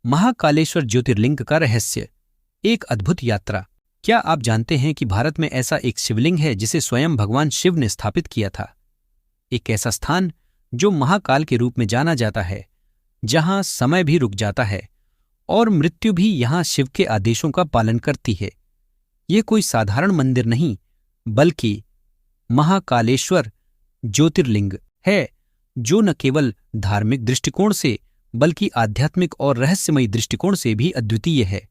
महाकालेश्वर ज्योतिर्लिंग का रहस्य, एक अद्भुत यात्रा। क्या आप जानते हैं कि भारत में ऐसा एक शिवलिंग है जिसे स्वयं भगवान शिव ने स्थापित किया था? एक ऐसा स्थान जो महाकाल के रूप में जाना जाता है, जहां समय भी रुक जाता है और मृत्यु भी यहां शिव के आदेशों का पालन करती है। यह कोई साधारण मंदिर नहीं, बल्कि महाकालेश्वर ज्योतिर्लिंग है, जो न केवल धार्मिक दृष्टिकोण से बल्कि आध्यात्मिक और रहस्यमयी दृष्टिकोण से भी अद्वितीय है।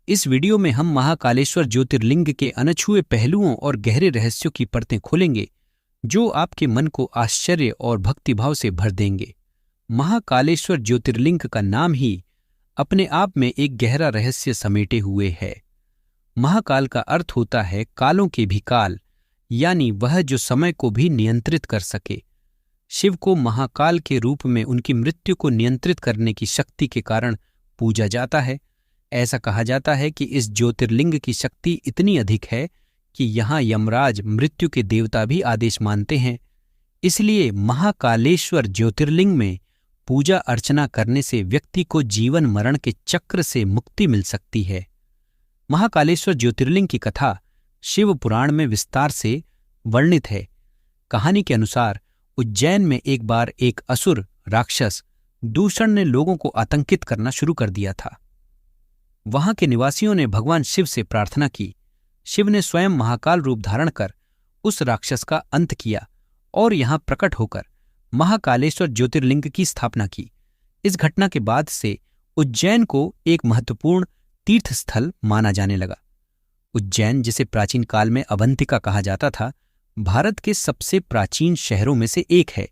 इस वीडियो में हम महाकालेश्वर ज्योतिर्लिंग के अनछुए पहलुओं और गहरे रहस्यों की परतें खोलेंगे, जो आपके मन को आश्चर्य और भक्तिभाव से भर देंगे। महाकालेश्वर ज्योतिर्लिंग का नाम ही अपने आप में एक गहरा रहस्य समेटे हुए है। महाकाल का अर्थ होता है कालों के भी काल, यानी वह जो समय को भी नियंत्रित कर सके। शिव को महाकाल के रूप में उनकी मृत्यु को नियंत्रित करने की शक्ति के कारण पूजा जाता है। ऐसा कहा जाता है कि इस ज्योतिर्लिंग की शक्ति इतनी अधिक है कि यहाँ यमराज, मृत्यु के देवता भी आदेश मानते हैं। इसलिए महाकालेश्वर ज्योतिर्लिंग में पूजा अर्चना करने से व्यक्ति को जीवन मरण के चक्र से मुक्ति मिल सकती है। महाकालेश्वर ज्योतिर्लिंग की कथा शिव पुराण में विस्तार से वर्णित है। कहानी के अनुसार उज्जैन में एक बार एक असुर राक्षस दूषण ने लोगों को आतंकित करना शुरू कर दिया था। वहां के निवासियों ने भगवान शिव से प्रार्थना की। शिव ने स्वयं महाकाल रूप धारण कर उस राक्षस का अंत किया और यहां प्रकट होकर महाकालेश्वर ज्योतिर्लिंग की स्थापना की। इस घटना के बाद से उज्जैन को एक महत्वपूर्ण तीर्थ स्थल माना जाने लगा। उज्जैन, जिसे प्राचीन काल में अवंतिका कहा जाता था, भारत के सबसे प्राचीन शहरों में से एक है।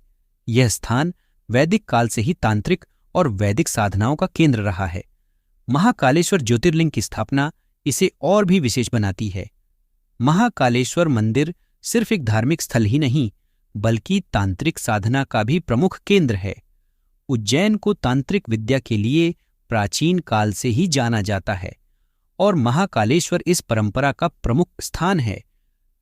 यह स्थान वैदिक काल से ही तांत्रिक और वैदिक साधनाओं का केंद्र रहा है। महाकालेश्वर ज्योतिर्लिंग की स्थापना इसे और भी विशेष बनाती है। महाकालेश्वर मंदिर सिर्फ एक धार्मिक स्थल ही नहीं, बल्कि तांत्रिक साधना का भी प्रमुख केंद्र है। उज्जैन को तांत्रिक विद्या के लिए प्राचीन काल से ही जाना जाता है और महाकालेश्वर इस परंपरा का प्रमुख स्थान है।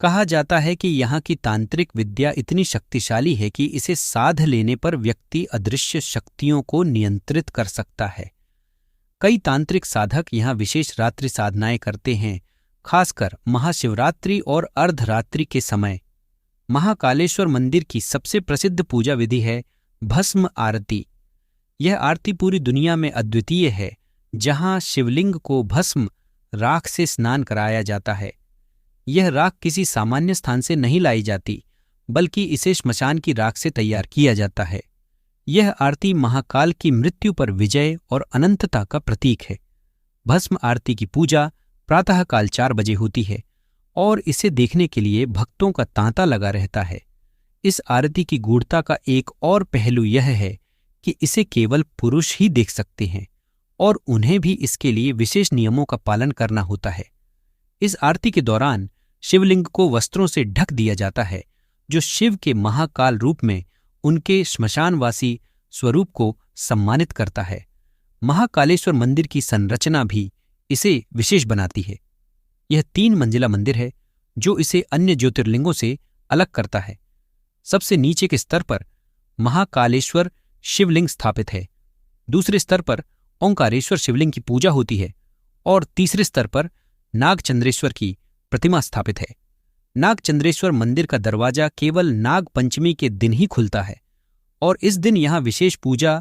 कहा जाता है कि यहाँ की तांत्रिक विद्या इतनी शक्तिशाली है कि इसे साध लेने पर व्यक्ति अदृश्य शक्तियों को नियंत्रित कर सकता है। कई तांत्रिक साधक यहाँ विशेष रात्रि साधनाएं करते हैं, खासकर महाशिवरात्रि और अर्धरात्रि के समय। महाकालेश्वर मंदिर की सबसे प्रसिद्ध पूजा विधि है भस्म आरती। यह आरती पूरी दुनिया में अद्वितीय है, जहाँ शिवलिंग को भस्म राख से स्नान कराया जाता है। यह राख किसी सामान्य स्थान से नहीं लाई जाती, बल्कि इसे श्मशान की राख से तैयार किया जाता है। यह आरती महाकाल की मृत्यु पर विजय और अनंतता का प्रतीक है। भस्म आरती की पूजा प्रातःकाल 4 बजे होती है और इसे देखने के लिए भक्तों का तांता लगा रहता है। इस आरती की गूढ़ता का एक और पहलू यह है कि इसे केवल पुरुष ही देख सकते हैं और उन्हें भी इसके लिए विशेष नियमों का पालन करना होता है। इस आरती के दौरान शिवलिंग को वस्त्रों से ढक दिया जाता है, जो शिव के महाकाल रूप में उनके श्मशानवासी स्वरूप को सम्मानित करता है। महाकालेश्वर मंदिर की संरचना भी इसे विशेष बनाती है। यह 3 मंजिला मंदिर है, जो इसे अन्य ज्योतिर्लिंगों से अलग करता है। सबसे नीचे के स्तर पर महाकालेश्वर शिवलिंग स्थापित है, दूसरे स्तर पर ओंकारेश्वर शिवलिंग की पूजा होती है और तीसरे स्तर पर नागचंद्रेश्वर की प्रतिमा स्थापित है। नागचंद्रेश्वर मंदिर का दरवाजा केवल नाग पंचमी के दिन ही खुलता है और इस दिन यहां विशेष पूजा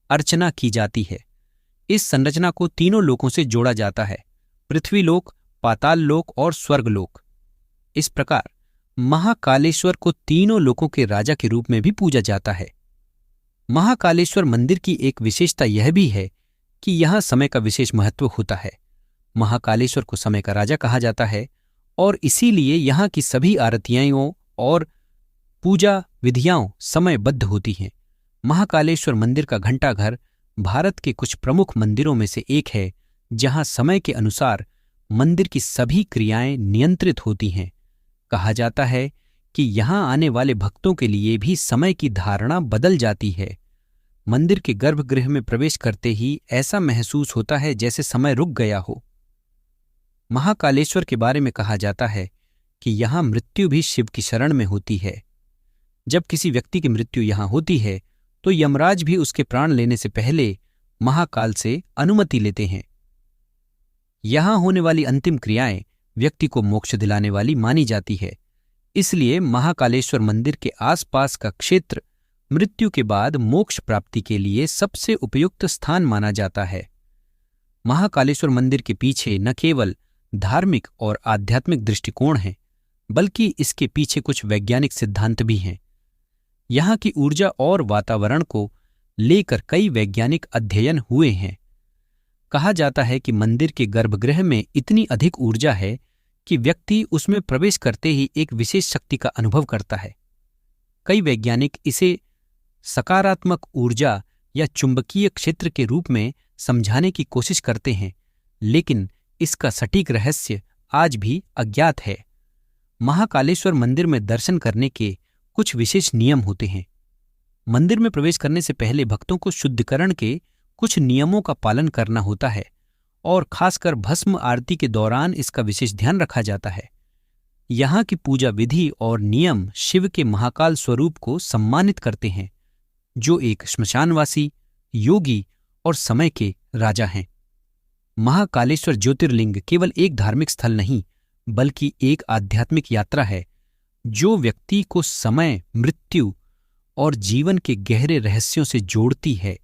अर्चना की जाती है। इस संरचना को 3 लोकों से जोड़ा जाता है, पृथ्वीलोक, पाताल लोक और स्वर्गलोक। इस प्रकार महाकालेश्वर को 3 लोकों के राजा के रूप में भी पूजा जाता है। महाकालेश्वर मंदिर की एक विशेषता यह भी है कि यहां समय का विशेष महत्व होता है। महाकालेश्वर को समय का राजा कहा जाता है और इसीलिए यहाँ की सभी आरतियां और पूजा विधियां समयबद्ध होती हैं। महाकालेश्वर मंदिर का घंटाघर भारत के कुछ प्रमुख मंदिरों में से एक है, जहाँ समय के अनुसार मंदिर की सभी क्रियाएं नियंत्रित होती हैं। कहा जाता है कि यहाँ आने वाले भक्तों के लिए भी समय की धारणा बदल जाती है। मंदिर के गर्भगृह में प्रवेश करते ही ऐसा महसूस होता है जैसे समय रुक गया हो। महाकालेश्वर के बारे में कहा जाता है कि यहाँ मृत्यु भी शिव की शरण में होती है। जब किसी व्यक्ति की मृत्यु यहाँ होती है तो यमराज भी उसके प्राण लेने से पहले महाकाल से अनुमति लेते हैं। यहां होने वाली अंतिम क्रियाएं व्यक्ति को मोक्ष दिलाने वाली मानी जाती है। इसलिए महाकालेश्वर मंदिर के आसपास का क्षेत्र मृत्यु के बाद मोक्ष प्राप्ति के लिए सबसे उपयुक्त स्थान माना जाता है। महाकालेश्वर मंदिर के पीछे न केवल धार्मिक और आध्यात्मिक दृष्टिकोण हैं, बल्कि इसके पीछे कुछ वैज्ञानिक सिद्धांत भी हैं। यहां की ऊर्जा और वातावरण को लेकर कई वैज्ञानिक अध्ययन हुए हैं। कहा जाता है कि मंदिर के गर्भगृह में इतनी अधिक ऊर्जा है कि व्यक्ति उसमें प्रवेश करते ही एक विशेष शक्ति का अनुभव करता है। कई वैज्ञानिक इसे सकारात्मक ऊर्जा या चुंबकीय क्षेत्र के रूप में समझाने की कोशिश करते हैं, लेकिन इसका सटीक रहस्य आज भी अज्ञात है। महाकालेश्वर मंदिर में दर्शन करने के कुछ विशेष नियम होते हैं। मंदिर में प्रवेश करने से पहले भक्तों को शुद्धिकरण के कुछ नियमों का पालन करना होता है और खासकर भस्म आरती के दौरान इसका विशेष ध्यान रखा जाता है। यहाँ की पूजा विधि और नियम शिव के महाकाल स्वरूप को सम्मानित करते हैं, जो एक श्मशानवासी, योगी और समय के राजा हैं। महाकालेश्वर ज्योतिर्लिंग केवल एक धार्मिक स्थल नहीं, बल्कि एक आध्यात्मिक यात्रा है जो व्यक्ति को समय, मृत्यु और जीवन के गहरे रहस्यों से जोड़ती है।